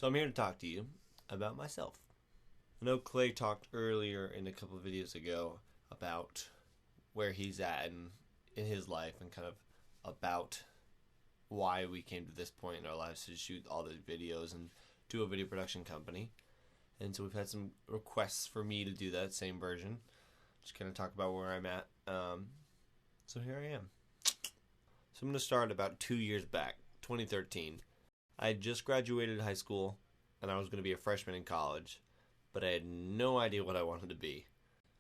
So I'm here to talk to you about myself. I know Clay talked earlier in a couple of videos ago about where he's at in his life and kind of about why we came to this point in our lives to shoot all these videos and do a video production company. And so we've had some requests for me to do that same version. Just kind of talk about where I'm at. So here I am. So I'm going to start about 2 years back, 2013. I had just graduated high school and I was going to be a freshman in college, but I had no idea what I wanted to be.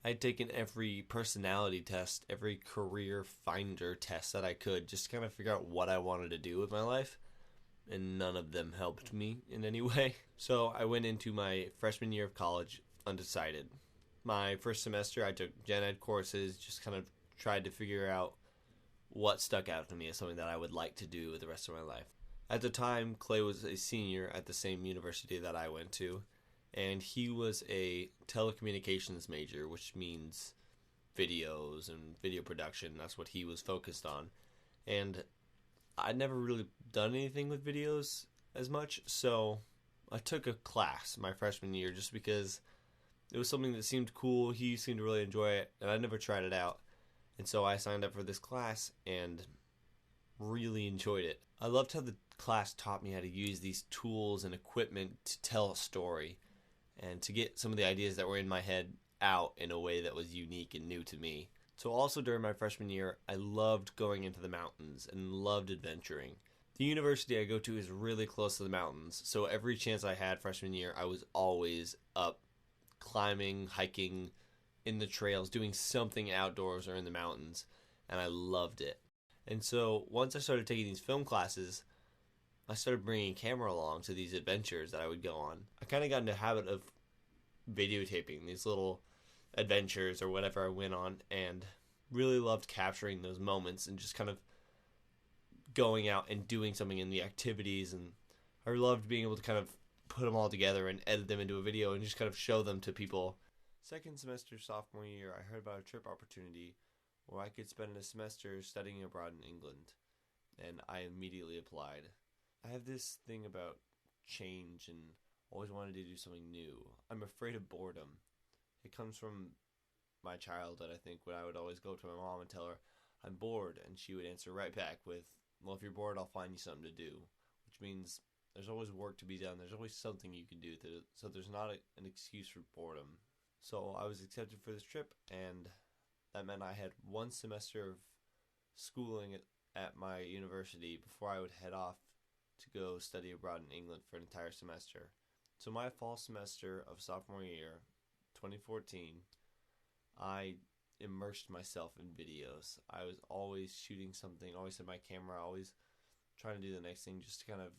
I had taken every personality test, every career finder test that I could just to kind of figure out what I wanted to do with my life, and none of them helped me in any way. So I went into my freshman year of college undecided. My first semester I took gen ed courses, just kind of tried to figure out what stuck out to me as something that I would like to do with the rest of my life. At the time, Clay was a senior at the same university that I went to, and he was a telecommunications major, which means videos and video production. That's what he was focused on. And I'd never really done anything with videos as much, so I took a class my freshman year just because it was something that seemed cool. He seemed to really enjoy it, and I never tried it out. And so I signed up for this class and really enjoyed it. I loved how the class taught me how to use these tools and equipment to tell a story and to get some of the ideas that were in my head out in a way that was unique and new to me. So also during my freshman year, I loved going into the mountains and loved adventuring. The university I go to is really close to the mountains, so every chance I had freshman year, I was always up climbing, hiking, in the trails, doing something outdoors or in the mountains, and I loved it. And so once I started taking these film classes, I started bringing a camera along to these adventures that I would go on. I kind of got into the habit of videotaping these little adventures or whatever I went on, and really loved capturing those moments and just kind of going out and doing something in the activities. And I loved being able to kind of put them all together and edit them into a video and just kind of show them to people. Second semester sophomore year, I heard about a trip opportunity where I could spend a semester studying abroad in England, and I immediately applied. I have this thing about change and always wanted to do something new. I'm afraid of boredom. It comes from my childhood, I think, when I would always go to my mom and tell her I'm bored, and she would answer right back with, well, if you're bored, I'll find you something to do, which means there's always work to be done. There's always something you can do, so there's not an excuse for boredom. So I was accepted for this trip, and that meant I had 1 semester of schooling at my university before I would head off to go study abroad in England for an entire semester. So my fall semester of sophomore year, 2014, I immersed myself in videos. I was always shooting something, always had my camera, always trying to do the next thing just to kind of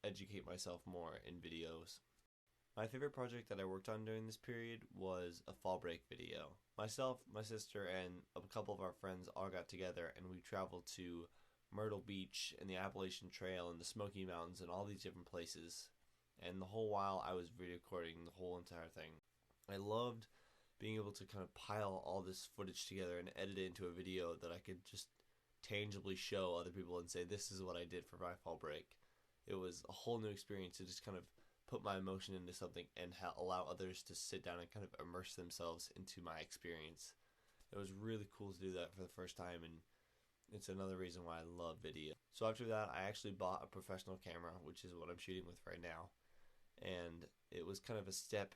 educate myself more in videos. My favorite project that I worked on during this period was a fall break video. Myself, my sister, and a couple of our friends all got together and we traveled to Myrtle Beach and the Appalachian Trail and the Smoky Mountains and all these different places. And the whole while I was video recording the whole entire thing. I loved being able to kind of pile all this footage together and edit it into a video that I could just tangibly show other people and say, this is what I did for my fall break. It was a whole new experience to just kind of put my emotion into something and allow others to sit down and kind of immerse themselves into my experience. It was really cool to do that for the first time, and it's another reason why I love video. So after that, I actually bought a professional camera, which is what I'm shooting with right now, and it was kind of a step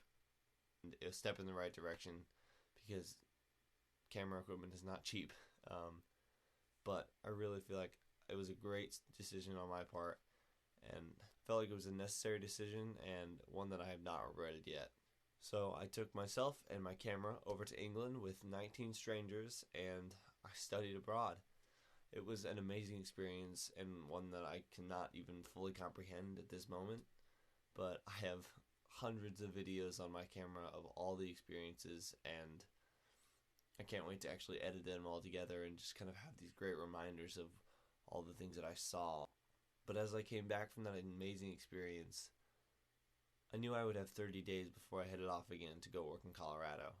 in the right direction because camera equipment is not cheap. But I really feel like it was a great decision on my part, and felt like it was a necessary decision and one that I have not regretted yet. So I took myself and my camera over to England with 19 strangers and I studied abroad. It was an amazing experience and one that I cannot even fully comprehend at this moment, but I have hundreds of videos on my camera of all the experiences, and I can't wait to actually edit them all together and just kind of have these great reminders of all the things that I saw. But as I came back from that amazing experience, I knew I would have 30 days before I headed off again to go work in Colorado.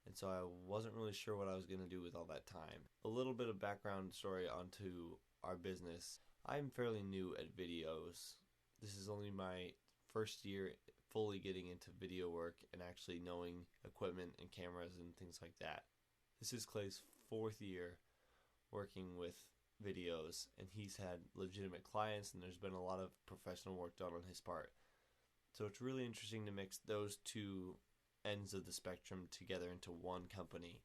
And so I wasn't really sure what I was going to do with all that time. A little bit of background story onto our business. I'm fairly new at videos. This is only my first year fully getting into video work and actually knowing equipment and cameras and things like that. This is Clay's 4th year working with videos, and he's had legitimate clients, and there's been a lot of professional work done on his part. So it's really interesting to mix those two ends of the spectrum together into one company.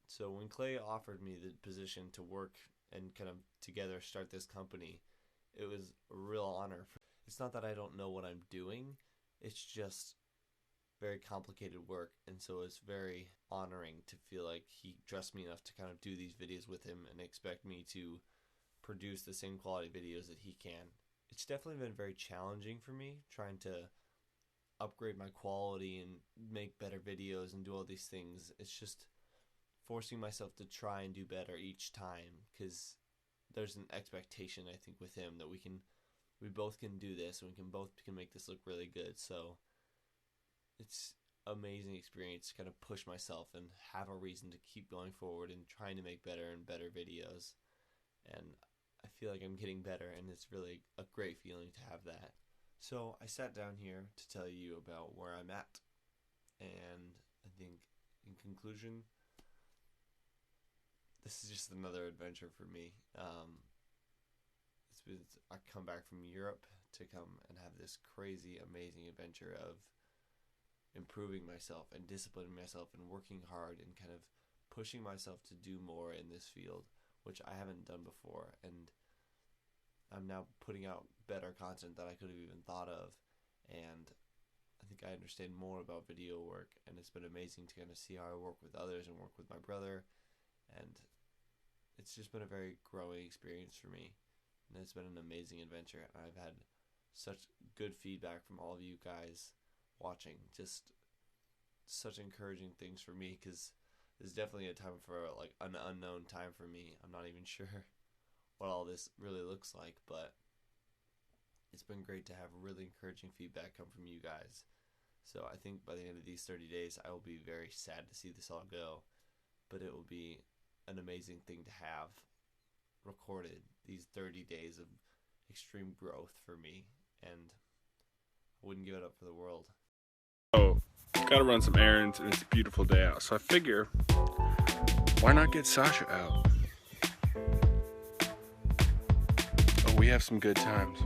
So when Clay offered me the position to work and kind of together start this company, it was a real honor. It's not that I don't know what I'm doing, it's just very complicated work, and so it's very honoring to feel like he trusts me enough to kind of do these videos with him and expect me to produce the same quality videos that he can. It's definitely been very challenging for me trying to upgrade my quality and make better videos and do all these things. It's just forcing myself to try and do better each time, because there's an expectation, I think, with him that we both can do this, and we both can make this look really good. So it's amazing experience to kind of push myself and have a reason to keep going forward and trying to make better and better videos. And I feel like I'm getting better, and it's really a great feeling to have that. So I sat down here to tell you about where I'm at, and I think in conclusion, this is just another adventure for me. I come back from Europe to come and have this crazy, amazing adventure of improving myself and disciplining myself and working hard and kind of pushing myself to do more in this field, which I haven't done before. And I'm now putting out better content that I could have even thought of, and I think I understand more about video work, and it's been amazing to kind of see how I work with others and work with my brother, and it's just been a very growing experience for me, and it's been an amazing adventure. And I've had such good feedback from all of you guys watching, just such encouraging things for me, because it's definitely a time for like an unknown time for me. I'm not even sure what all this really looks like, but it's been great to have really encouraging feedback come from you guys. So I think by the end of these 30 days, I will be very sad to see this all go, but it will be an amazing thing to have recorded, these 30 days of extreme growth for me, and I wouldn't give it up for the world. Oh, gotta run some errands, and it's a beautiful day out, so I figure, why not get Sasha out? Oh, we have some good times.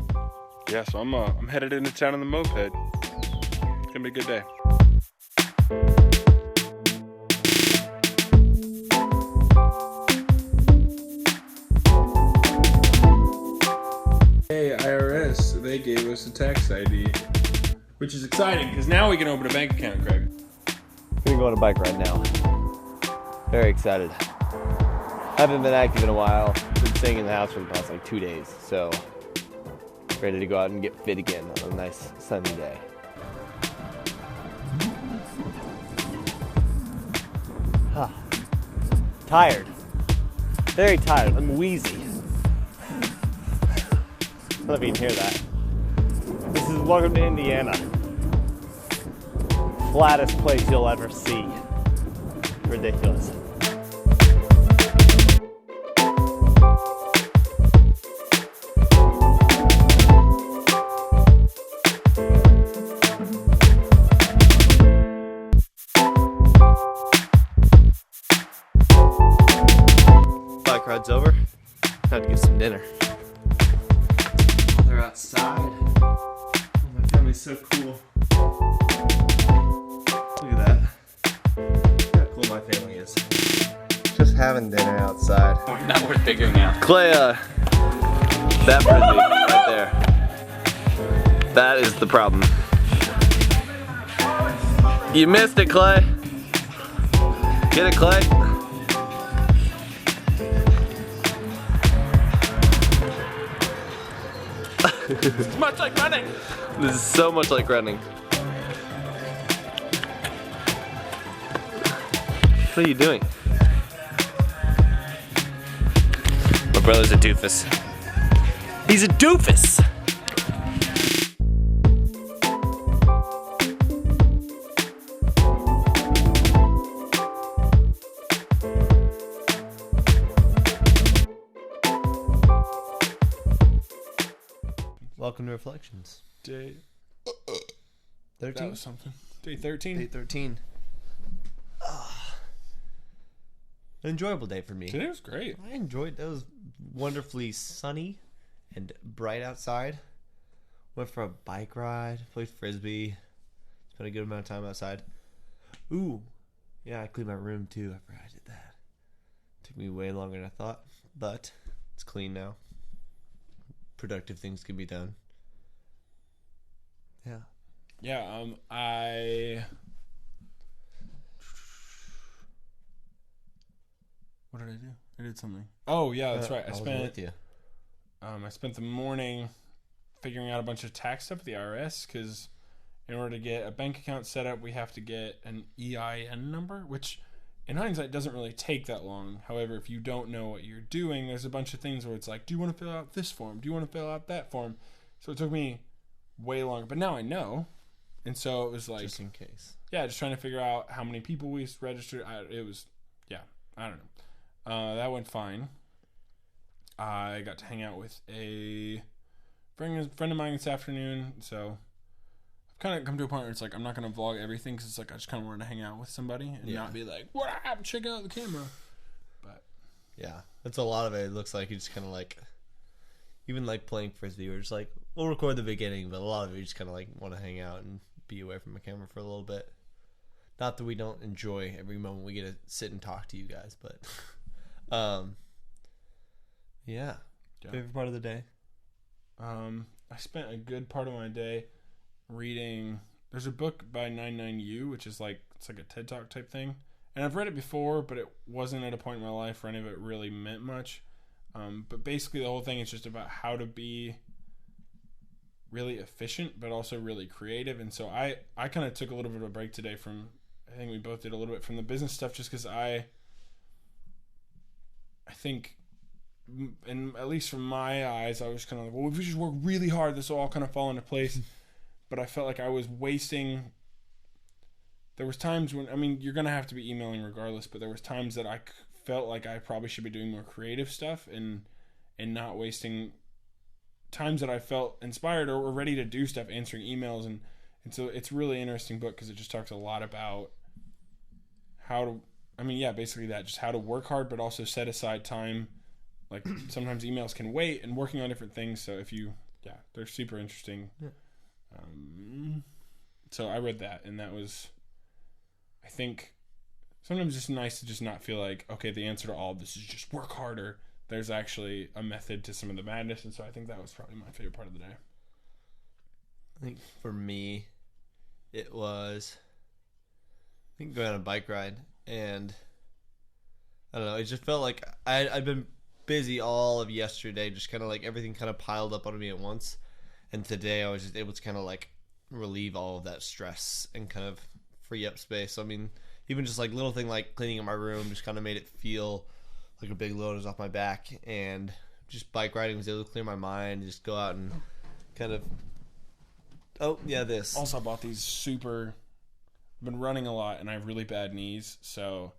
Yeah, so I'm headed into town on the moped. It's gonna be a good day. Hey, IRS, they gave us a tax ID, which is exciting because now we can open a bank account, Craig. I'm gonna go on a bike ride now. Very excited. Haven't been active in a while. Been staying in the house for the past like 2 days, so ready to go out and get fit again on a nice sunny day. Tired. Very tired. I'm wheezy. I don't know if you can hear that. This is welcome to Indiana. Flattest place you'll ever see. Ridiculous. Bike ride's over. Time to get some dinner. They're outside. Oh, my family's so cool. Look at that. Look how cool my family is. Just having dinner outside. Not worth figuring out. Clay, that Frisbee right there. That is the problem. You missed it, Clay. Get it, Clay. It's much like running. This is so much like running. What are you doing? My brother's a doofus. He's a doofus! Welcome to Reflections. Day. That 13? was something. Day 13. Day 13. An enjoyable day for me. Today was great. I enjoyed it. It was wonderfully sunny and bright outside. Went for a bike ride, played Frisbee. Spent a good amount of time outside. Ooh. Yeah, I cleaned my room too. I forgot I did that. Took me way longer than I thought. But it's clean now. Productive things can be done. Yeah. Yeah, What did I do? I did something. Oh, yeah, that's right. I was with you. I spent the morning figuring out a bunch of tax stuff at the IRS because in order to get a bank account set up, we have to get an EIN number, which in hindsight doesn't really take that long. However, if you don't know what you're doing, there's a bunch of things where it's like, do you want to fill out this form? Do you want to fill out that form? So it took me way longer, but now I know. And so it was like, just in case. Yeah, just trying to figure out how many people we registered. I don't know. That went fine. I got to hang out with a friend of mine this afternoon, so I've kind of come to a point where it's like I'm not going to vlog everything because it's like I just kind of wanted to hang out with somebody and not be like, what up, check out the camera. But yeah, that's a lot of it. It looks like you just kind of like, even like playing Frisbee, we're just like, we'll record the beginning, but a lot of it you just kind of like want to hang out and be away from the camera for a little bit. Not that we don't enjoy every moment we get to sit and talk to you guys, but yeah. Favorite part of the day? I spent a good part of my day reading. There's a book by 99U, which is like, it's like a TED Talk type thing. And I've read it before, but it wasn't at a point in my life where any of it really meant much. But basically the whole thing is just about how to be really efficient, but also really creative. And so I kind of took a little bit of a break today from, I think we both did a little bit from the business stuff just because I think, and at least from my eyes, I was kind of like, well, if we just work really hard, this will all kind of fall into place. But I felt like I was wasting. There was times when, I mean, you're going to have to be emailing regardless, but there was times that I felt like I probably should be doing more creative stuff and not wasting times that I felt inspired or ready to do stuff, answering emails. And so it's a really interesting book because it just talks a lot about how to, basically that, just how to work hard, but also set aside time. Like sometimes emails can wait and working on different things. So they're super interesting. Yeah. So I read that, and that was, I think, sometimes it's nice to just not feel like, okay, the answer to all of this is just work harder. There's actually a method to some of the madness, and so I think that was probably my favorite part of the day. I think for me, it was, going on a bike ride, and I don't know, it just felt like I'd been busy all of yesterday, just kind of like everything kind of piled up on me at once, and today I was just able to kind of like relieve all of that stress and kind of free up space. So, I mean, even just like little thing like cleaning up my room just kind of made it feel like a big load was off my back, and just bike riding was able to clear my mind, just go out and kind of this. Also, I bought these I've been running a lot and I have really bad knees, so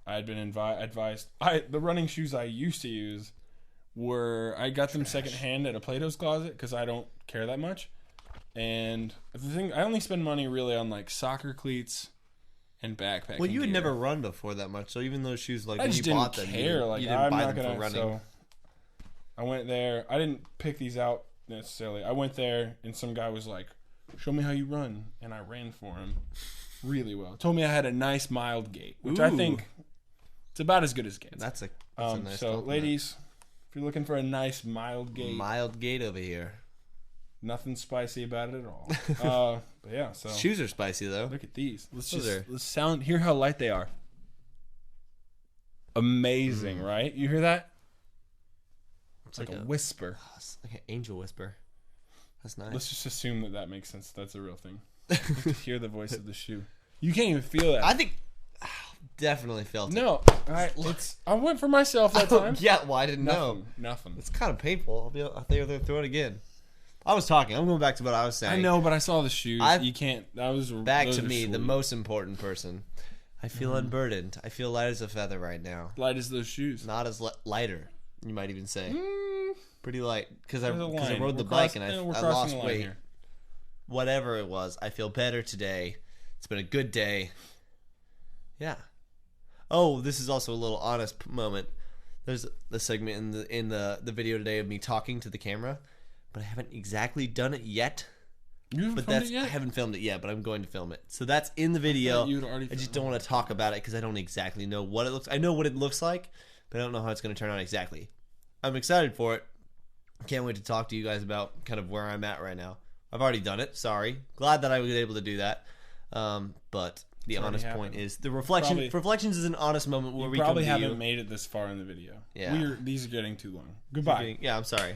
I had been advised. The running shoes I used to use I got them secondhand at a Plato's Closet because I don't care that much. And the thing, I only spend money really on like soccer cleats and backpacking. Well, you had gear. never run before that much, so even those shoes, like I when just you didn't bought them, care. you didn't buy them for running. So I went there. I didn't pick these out necessarily. I went there and some guy was like, "Show me how you run," and I ran for him really well. Told me I had a nice mild gait, which I think it's about as good as it gets. That's a nice so compliment. Ladies, if you're looking for a nice mild gait, over here. Nothing spicy about it at all. But yeah, so shoes are spicy though. Look at these. Let's hear how light they are. Amazing, right? You hear that? It's like a whisper. It's like an angel whisper. That's nice. Let's just assume that makes sense. That's a real thing. You have to hear the voice of the shoe. You can't even feel that. I think definitely felt it. No, I went for myself that time. Yeah, well, I didn't know. Nothing. It's kind of painful. I'll throw it again. I was talking. I'm going back to what I was saying. I know, but I saw the shoes. You can't. Back to me, the most important person. I feel unburdened. I feel light as a feather right now. Light as those shoes. Not as lighter, you might even say. Pretty light. Because I rode the bike and I lost weight. Here. whatever it was, I feel better today. It's been a good day. Yeah. Oh, this is also a little honest moment. There's a segment in the video today of me talking to the camera, but I haven't exactly done it yet. You haven't filmed it yet? I haven't filmed it yet, but I'm going to film it. So that's in the video. I just don't want to talk about it because I don't exactly know what it looks. I know what it looks like, but I don't know how it's going to turn out exactly. I'm excited for it. Can't wait to talk to you guys about kind of where I'm at right now. I've already done it. Sorry. Glad that I was able to do that. But the honest point is the reflections is an honest moment where we probably haven't made it this far in the video. Yeah. These are getting too long. Goodbye. Yeah, I'm sorry.